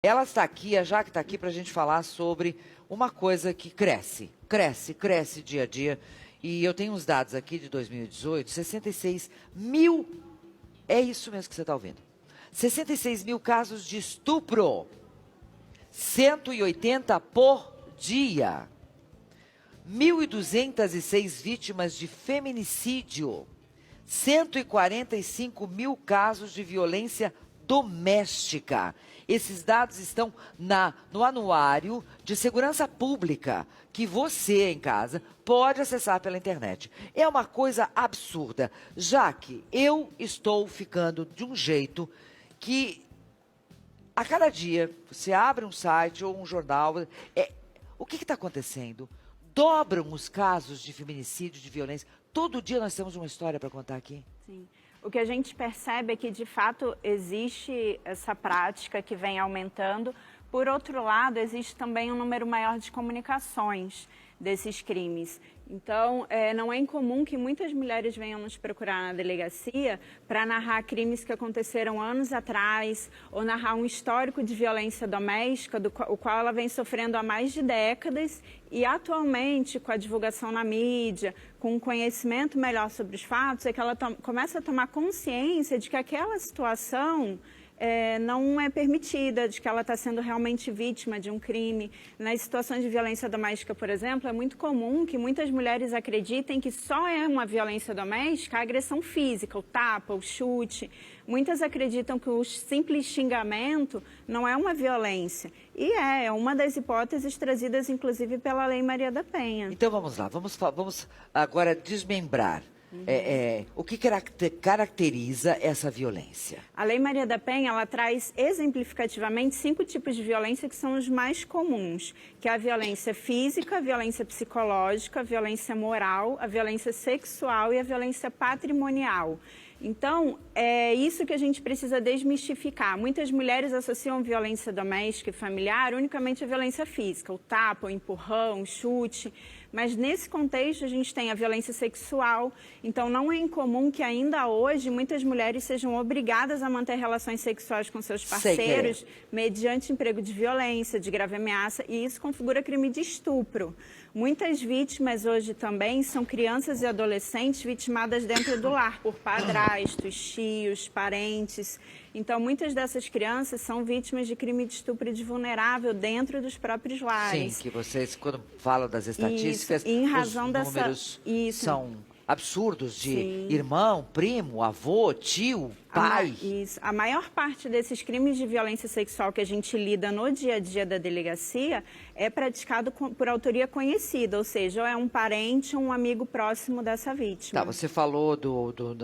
Ela está aqui, a Jaque está aqui para a gente falar sobre uma coisa que cresce dia a dia. E eu tenho uns dados aqui de 2018, 66 mil, é isso mesmo que você está ouvindo. 66 mil casos de estupro, 180 por dia. 1.206 vítimas de feminicídio, 145 mil casos de violência doméstica. Esses dados estão no Anuário de Segurança Pública, que você, em casa, pode acessar pela internet. É uma coisa absurda, já que eu estou ficando de um jeito que, a cada dia, você abre um site ou um jornal, o que está acontecendo? Dobram os casos de feminicídio, de violência. Todo dia nós temos uma história para contar aqui. Sim. O que a gente percebe é que, de fato, existe essa prática que vem aumentando. Por outro lado, existe também um número maior de comunicações desses crimes. Então, não é incomum que muitas mulheres venham nos procurar na delegacia para narrar crimes que aconteceram anos atrás ou narrar um histórico de violência doméstica, o qual ela vem sofrendo há mais de décadas e, atualmente, com a divulgação na mídia, com um conhecimento melhor sobre os fatos, é que ela começa a tomar consciência de que aquela situação não é permitida, de que ela está sendo realmente vítima de um crime. Nas situações de violência doméstica, por exemplo, é muito comum que muitas mulheres acreditem que só é uma violência doméstica a agressão física, o tapa, o chute. Muitas acreditam que o simples xingamento não é uma violência. E é uma das hipóteses trazidas, inclusive, pela Lei Maria da Penha. Então vamos lá, vamos agora desmembrar. O que caracteriza essa violência? A Lei Maria da Penha, ela traz exemplificativamente 5 tipos de violência que são os mais comuns, que é a violência física, a violência psicológica, a violência moral, a violência sexual e a violência patrimonial. Então, é isso que a gente precisa desmistificar. Muitas mulheres associam violência doméstica e familiar unicamente à violência física, o tapa, o empurrão, o chute. Mas nesse contexto a gente tem a violência sexual. Então, não é incomum que ainda hoje muitas mulheres sejam obrigadas a manter relações sexuais com seus parceiros mediante emprego de violência, de grave ameaça, e isso configura crime de estupro. Muitas vítimas hoje também são crianças e adolescentes vitimadas dentro do lar por padrastos, tios, parentes. Então, muitas dessas crianças são vítimas de crime de estupro de vulnerável dentro dos próprios lares. Sim, que vocês, quando falam das estatísticas, em razão os números são absurdos de irmão, primo, avô, tio, pai. A maior parte desses crimes de violência sexual que a gente lida no dia a dia da delegacia é praticado por autoria conhecida, ou seja, ou é um parente ou um amigo próximo dessa vítima. Tá, você falou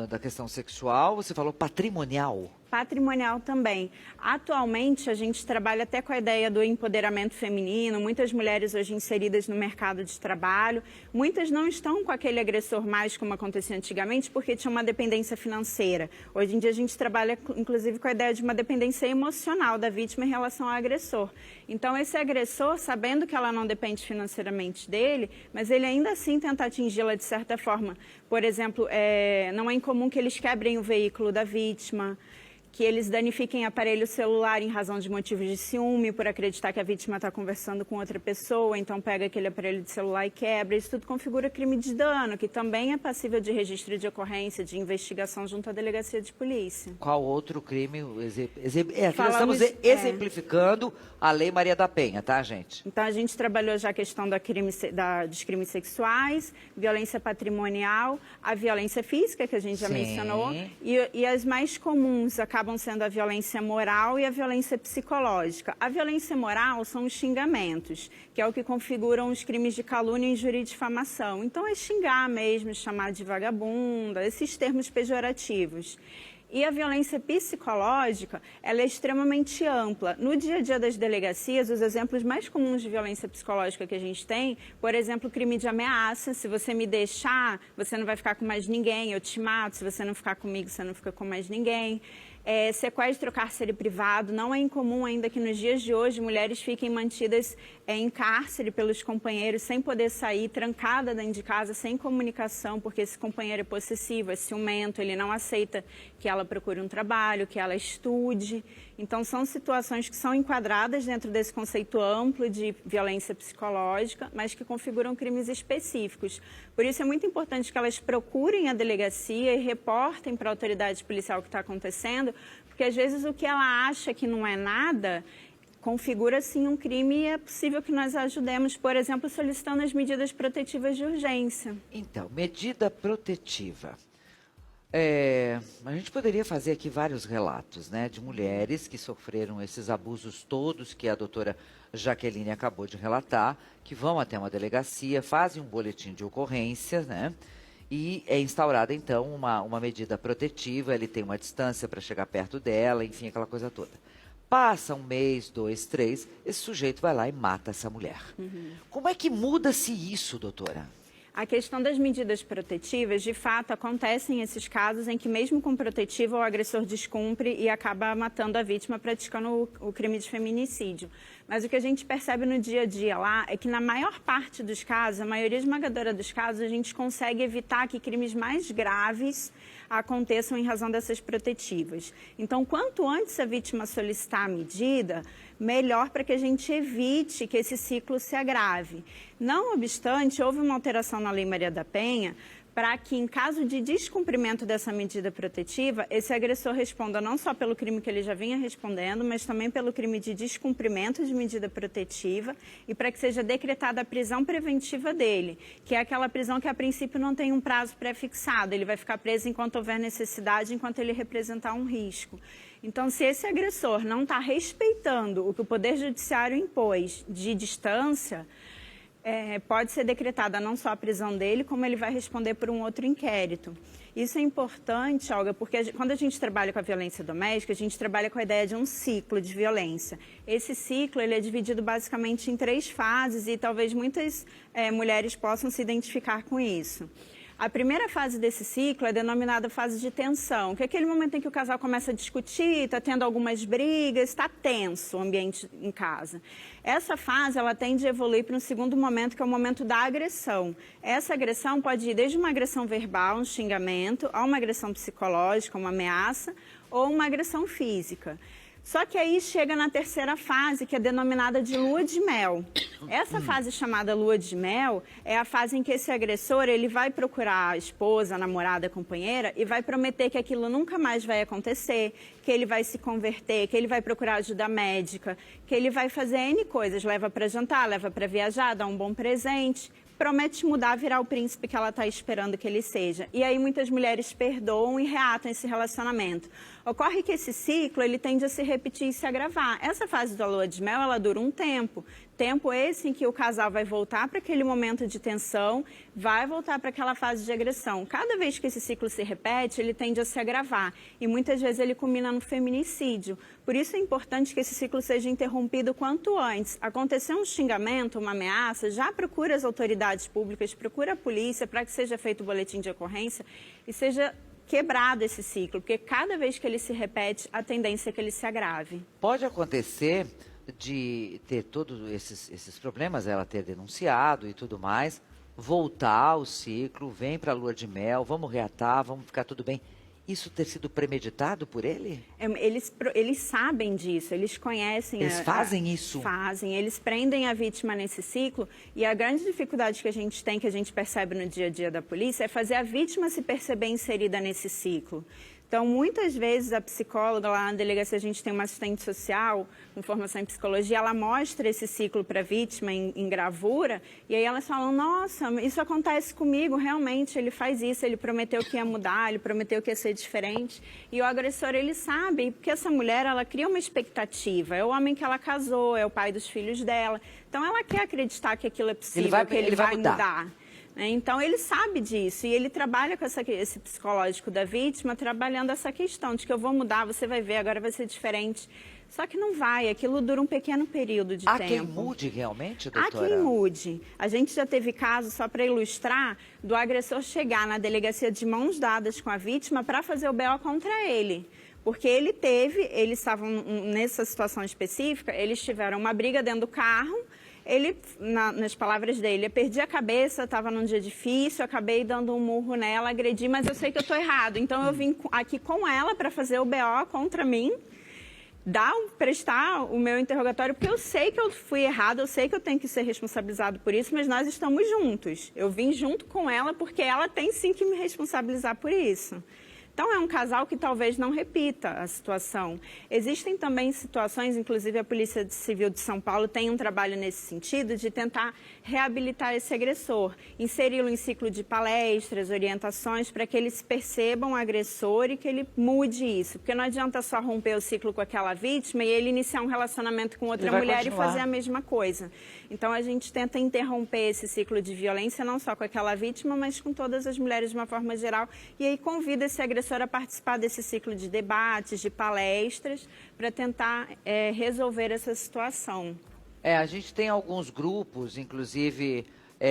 da questão sexual, você falou patrimonial. Patrimonial também. Atualmente, a gente trabalha até com a ideia do empoderamento feminino, muitas mulheres hoje inseridas no mercado de trabalho, muitas não estão com aquele agressor mais como acontecia antigamente, porque tinha uma dependência financeira. Hoje em dia a gente trabalha, inclusive, com a ideia de uma dependência emocional da vítima em relação ao agressor. Então, esse agressor, sabendo que ela não depende financeiramente dele, mas ele ainda assim tenta atingi-la de certa forma. Por exemplo, não é incomum que eles quebrem o veículo da vítima, que eles danifiquem aparelho celular em razão de motivos de ciúme, por acreditar que a vítima está conversando com outra pessoa, então pega aquele aparelho de celular e quebra. Isso tudo configura crime de dano, que também é passível de registro de ocorrência, de investigação junto à delegacia de polícia. Qual outro crime? Nós estamos exemplificando a Lei Maria da Penha, tá, gente? Então, a gente trabalhou já a questão dos crimes sexuais, violência patrimonial, a violência física, que a gente já mencionou, e as mais comuns acabam sendo a violência moral e a violência psicológica. A violência moral são os xingamentos, que é o que configuram os crimes de calúnia, injúria e difamação. Então, é xingar mesmo, chamar de vagabunda, esses termos pejorativos. E a violência psicológica, ela é extremamente ampla. No dia a dia das delegacias, os exemplos mais comuns de violência psicológica que a gente tem, por exemplo, crime de ameaça. Se você me deixar, você não vai ficar com mais ninguém, eu te mato. Se você não ficar comigo, você não fica com mais ninguém. Sequestro cárcere privado. Não é incomum ainda que nos dias de hoje mulheres fiquem mantidas em cárcere pelos companheiros sem poder sair, trancada dentro de casa, sem comunicação, porque esse companheiro é possessivo, é ciumento, ele não aceita que ela procure um trabalho, que ela estude. Então, são situações que são enquadradas dentro desse conceito amplo de violência psicológica, mas que configuram crimes específicos. Por isso, é muito importante que elas procurem a delegacia e reportem para a autoridade policial o que está acontecendo, porque, às vezes, o que ela acha que não é nada configura, sim, um crime e é possível que nós ajudemos, por exemplo, solicitando as medidas protetivas de urgência. Então, medida protetiva. A gente poderia fazer aqui vários relatos, né, de mulheres que sofreram esses abusos todos que a doutora Jaqueline acabou de relatar, que vão até uma delegacia, fazem um boletim de ocorrência, né, e é instaurada, então, uma medida protetiva, ele tem uma distância para chegar perto dela, enfim, aquela coisa toda. Passa 1 mês, 2, 3, esse sujeito vai lá e mata essa mulher. Como é que muda-se isso, doutora? A questão das medidas protetivas, de fato, acontecem esses casos em que, mesmo com protetiva, o agressor descumpre e acaba matando a vítima, praticando o crime de feminicídio. Mas o que a gente percebe no dia a dia lá é que, na maior parte dos casos, a maioria esmagadora dos casos, a gente consegue evitar que crimes mais graves aconteçam em razão dessas protetivas. Então, quanto antes a vítima solicitar a medida, melhor para que a gente evite que esse ciclo se agrave. Não obstante, houve uma alteração na Lei Maria da Penha para que, em caso de descumprimento dessa medida protetiva, esse agressor responda não só pelo crime que ele já vinha respondendo, mas também pelo crime de descumprimento de medida protetiva e para que seja decretada a prisão preventiva dele, que é aquela prisão que, a princípio, não tem um prazo pré-fixado. Ele vai ficar preso enquanto houver necessidade, enquanto ele representar um risco. Então, se esse agressor não está respeitando o que o Poder Judiciário impôs de distância, pode ser decretada não só a prisão dele, como ele vai responder por um outro inquérito. Isso é importante, Olga, porque quando a gente trabalha com a violência doméstica, a gente trabalha com a ideia de um ciclo de violência. Esse ciclo ele é dividido basicamente em 3 fases e talvez muitas mulheres possam se identificar com isso. A primeira fase desse ciclo é denominada fase de tensão, que é aquele momento em que o casal começa a discutir, está tendo algumas brigas, está tenso o ambiente em casa. Essa fase ela tende a evoluir para um segundo momento, que é o momento da agressão. Essa agressão pode ir desde uma agressão verbal, um xingamento, a uma agressão psicológica, uma ameaça, ou uma agressão física. Só que aí chega na terceira fase, que é denominada de lua de mel. Essa fase chamada lua de mel é a fase em que esse agressor ele vai procurar a esposa, a namorada, a companheira e vai prometer que aquilo nunca mais vai acontecer, que ele vai se converter, que ele vai procurar ajuda médica, que ele vai fazer N coisas, leva para jantar, leva para viajar, dá um bom presente, promete mudar, virar o príncipe que ela está esperando que ele seja. E aí muitas mulheres perdoam e reatam esse relacionamento. Ocorre que esse ciclo ele tende a se repetir e se agravar. Essa fase da lua de mel ela dura um tempo. Tempo esse em que o casal vai voltar para aquele momento de tensão, vai voltar para aquela fase de agressão. Cada vez que esse ciclo se repete, ele tende a se agravar. E muitas vezes ele culmina no feminicídio. Por isso é importante que esse ciclo seja interrompido quanto antes. Acontecer um xingamento, uma ameaça, já procura as autoridades públicas, procura a polícia para que seja feito o boletim de ocorrência e seja quebrado esse ciclo, porque cada vez que ele se repete, a tendência é que ele se agrave. Pode acontecer de ter todos esses problemas, ela ter denunciado e tudo mais, voltar ao ciclo, vem para a lua de mel, vamos reatar, vamos ficar tudo bem. Isso ter sido premeditado por ele? Eles sabem disso, eles conhecem. Eles fazem isso? Fazem, eles prendem a vítima nesse ciclo e a grande dificuldade que a gente tem, que a gente percebe no dia a dia da polícia, é fazer a vítima se perceber inserida nesse ciclo. Então, muitas vezes, a psicóloga lá na delegacia, a gente tem uma assistente social com formação em psicologia, ela mostra esse ciclo para a vítima em gravura, e aí elas falam, nossa, isso acontece comigo, realmente, ele faz isso, ele prometeu que ia mudar, ele prometeu que ia ser diferente, e o agressor, ele sabe, porque essa mulher, ela cria uma expectativa, é o homem que ela casou, é o pai dos filhos dela, então ela quer acreditar que aquilo é possível, que ele vai mudar. Então, ele sabe disso e ele trabalha com esse psicológico da vítima, trabalhando essa questão de que eu vou mudar, você vai ver, agora vai ser diferente. Só que não vai, aquilo dura um pequeno período de tempo. Há quem mude realmente, doutora? Há quem mude. A gente já teve casos, só para ilustrar, do agressor chegar na delegacia de mãos dadas com a vítima para fazer o BO contra ele. Porque eles estavam nessa situação específica, eles tiveram uma briga dentro do carro. Ele, nas palavras dele, eu perdi a cabeça, estava num dia difícil, acabei dando um murro nela, agredi, mas eu sei que eu estou errado. Então, eu vim aqui com ela para fazer o BO contra mim. prestar o meu interrogatório, porque eu sei que eu fui errada, eu sei que eu tenho que ser responsabilizado por isso, mas nós estamos juntos. Eu vim junto com ela porque ela tem sim que me responsabilizar por isso. Então, é um casal que talvez não repita a situação. Existem também situações, inclusive a Polícia Civil de São Paulo tem um trabalho nesse sentido, de tentar reabilitar esse agressor, inseri-lo em ciclo de palestras, orientações, para que eles percebam o agressor e que ele mude isso. Porque não adianta só romper o ciclo com aquela vítima e ele iniciar um relacionamento com outra mulher continuar. E fazer a mesma coisa. Então, a gente tenta interromper esse ciclo de violência, não só com aquela vítima, mas com todas as mulheres de uma forma geral. E aí convida esse agressor a participar desse ciclo de debates, de palestras, para tentar resolver essa situação. A gente tem alguns grupos, inclusive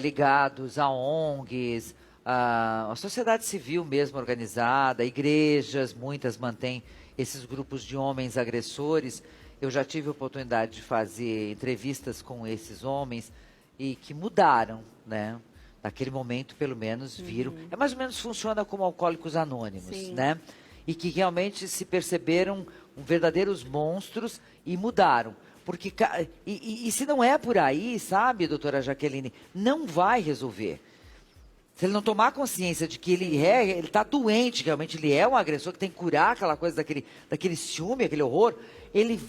ligados a ONGs, a sociedade civil mesmo organizada, igrejas, muitas mantêm esses grupos de homens agressores. Eu já tive a oportunidade de fazer entrevistas com esses homens e que mudaram, né? Naquele momento, pelo menos, viram. É mais ou menos funciona como Alcoólicos Anônimos, Sim. né? E que realmente se perceberam verdadeiros monstros e mudaram. Porque, e se não é por aí, sabe, doutora Jaqueline, não vai resolver. Se ele não tomar consciência de que ele está doente, realmente ele é um agressor, que tem que curar aquela coisa daquele ciúme, aquele horror, ele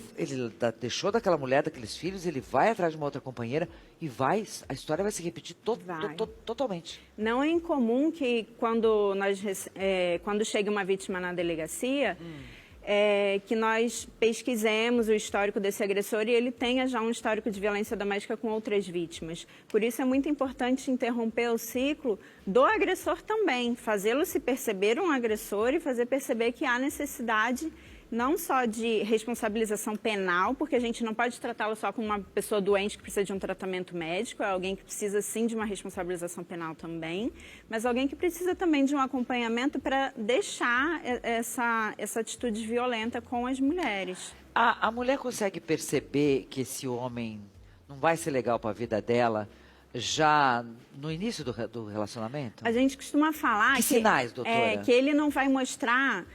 deixou daquela mulher, daqueles filhos, ele vai atrás de uma outra companheira e a história vai se repetir totalmente. Não é incomum que quando chega uma vítima na delegacia, que nós pesquisemos o histórico desse agressor e ele tenha já um histórico de violência doméstica com outras vítimas. Por isso é muito importante interromper o ciclo do agressor também, fazê-lo se perceber um agressor e fazer perceber que há necessidade não só de responsabilização penal, porque a gente não pode tratá-lo só como uma pessoa doente que precisa de um tratamento médico, é alguém que precisa sim de uma responsabilização penal também, mas alguém que precisa também de um acompanhamento para deixar essa atitude violenta com as mulheres. A mulher consegue perceber que esse homem não vai ser legal para a vida dela já no início do relacionamento? A gente costuma falar que sinais, doutora? Que ele não vai mostrar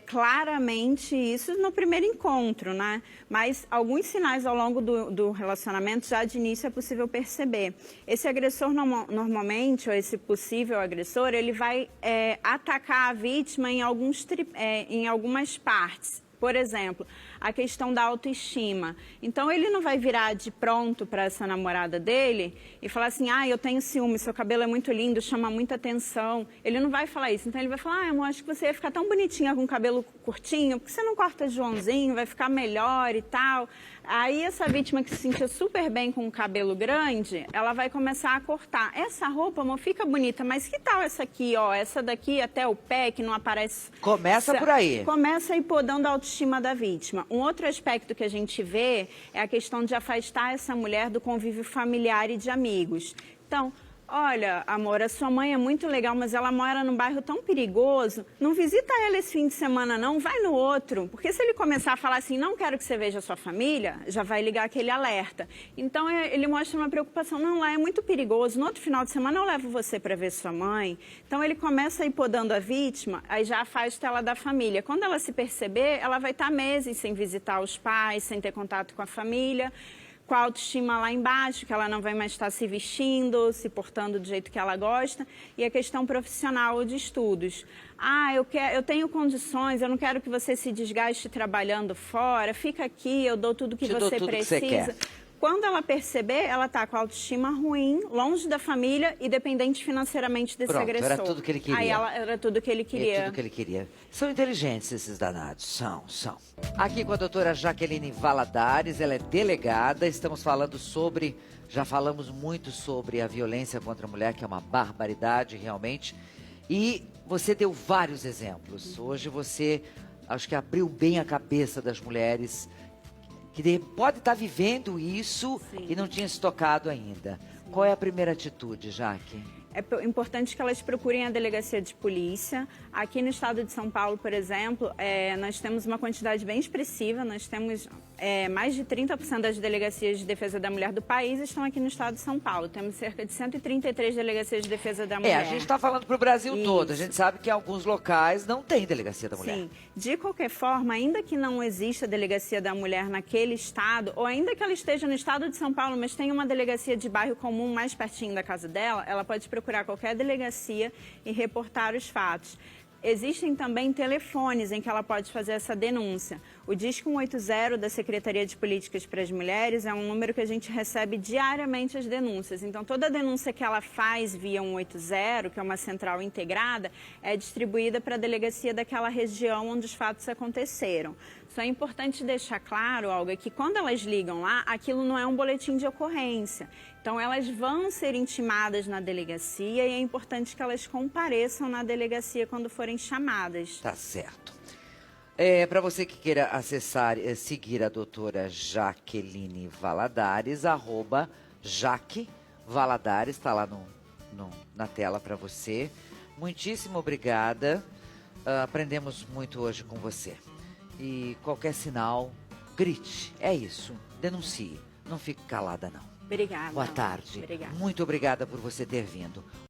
claramente isso no primeiro encontro, né? Mas alguns sinais ao longo do relacionamento, já de início, é possível perceber. Esse agressor, normalmente, ou esse possível agressor, ele vai atacar a vítima em algumas partes. Por exemplo, a questão da autoestima. Então, ele não vai virar de pronto para essa namorada dele e falar assim, eu tenho ciúme, seu cabelo é muito lindo, chama muita atenção. Ele não vai falar isso. Então, ele vai falar, amor, acho que você ia ficar tão bonitinha com o cabelo curtinho, porque você não corta Joãozinho, vai ficar melhor e tal. Aí, essa vítima que se sentia super bem com o cabelo grande, ela vai começar a cortar. Essa roupa, amor, fica bonita, mas que tal essa aqui, ó? Essa daqui até o pé, que não aparece... Começa por aí. Começa aí podando a autoestima da vítima. Um outro aspecto que a gente vê é a questão de afastar essa mulher do convívio familiar e de amigos. Então, olha, amor, a sua mãe é muito legal, mas ela mora num bairro tão perigoso. Não visita ela esse fim de semana, não. Vai no outro. Porque se ele começar a falar assim, não quero que você veja a sua família, já vai ligar aquele alerta. Então, ele mostra uma preocupação. Não, lá é muito perigoso. No outro final de semana, eu levo você para ver sua mãe. Então, ele começa a ir podando a vítima, aí já afasta ela da família. Quando ela se perceber, ela vai estar meses sem visitar os pais, sem ter contato com a família, com a autoestima lá embaixo, que ela não vai mais estar se vestindo, se portando do jeito que ela gosta, e a questão profissional ou de estudos. Eu tenho condições, eu não quero que você se desgaste trabalhando fora, fica aqui, eu dou tudo que você precisa. Quando ela perceber, ela está com a autoestima ruim, longe da família e dependente financeiramente desse agressor. Era tudo que ele queria. Aí era tudo que ele queria. É tudo que ele queria. São inteligentes esses danados, são. Aqui com a doutora Jaqueline Valadares, ela é delegada, já falamos muito sobre a violência contra a mulher, que é uma barbaridade realmente, e você deu vários exemplos. Hoje você, acho que abriu bem a cabeça das mulheres, que pode estar vivendo isso. Sim. E não tinha se tocado ainda. Sim. Qual é a primeira atitude, Jaque? É importante que elas procurem a delegacia de polícia. Aqui no estado de São Paulo, por exemplo, nós temos uma quantidade bem expressiva, nós temos mais de 30% das delegacias de defesa da mulher do país estão aqui no estado de São Paulo. Temos cerca de 133 delegacias de defesa da mulher. A gente está falando para o Brasil todo. A gente sabe que em alguns locais não tem delegacia da mulher. Sim. De qualquer forma, ainda que não exista delegacia da mulher naquele estado, ou ainda que ela esteja no estado de São Paulo, mas tenha uma delegacia de bairro comum mais pertinho da casa dela, ela pode procurar qualquer delegacia e reportar os fatos. Existem também telefones em que ela pode fazer essa denúncia. O Disque 180 da Secretaria de Políticas para as Mulheres é um número que a gente recebe diariamente as denúncias. Então, toda denúncia que ela faz via 180, que é uma central integrada, é distribuída para a delegacia daquela região onde os fatos aconteceram. Só é importante deixar claro, Olga, que quando elas ligam lá, aquilo não é um boletim de ocorrência. Então, elas vão ser intimadas na delegacia e é importante que elas compareçam na delegacia quando forem chamadas. Tá certo. Para você que queira acessar, seguir a doutora Jaqueline Valadares, @Jaque Valadares, está lá na tela para você. Muitíssimo obrigada. Aprendemos muito hoje com você. E qualquer sinal, grite. É isso. Denuncie. Não fique calada, não. Obrigada. Boa tarde. Obrigada. Muito obrigada por você ter vindo.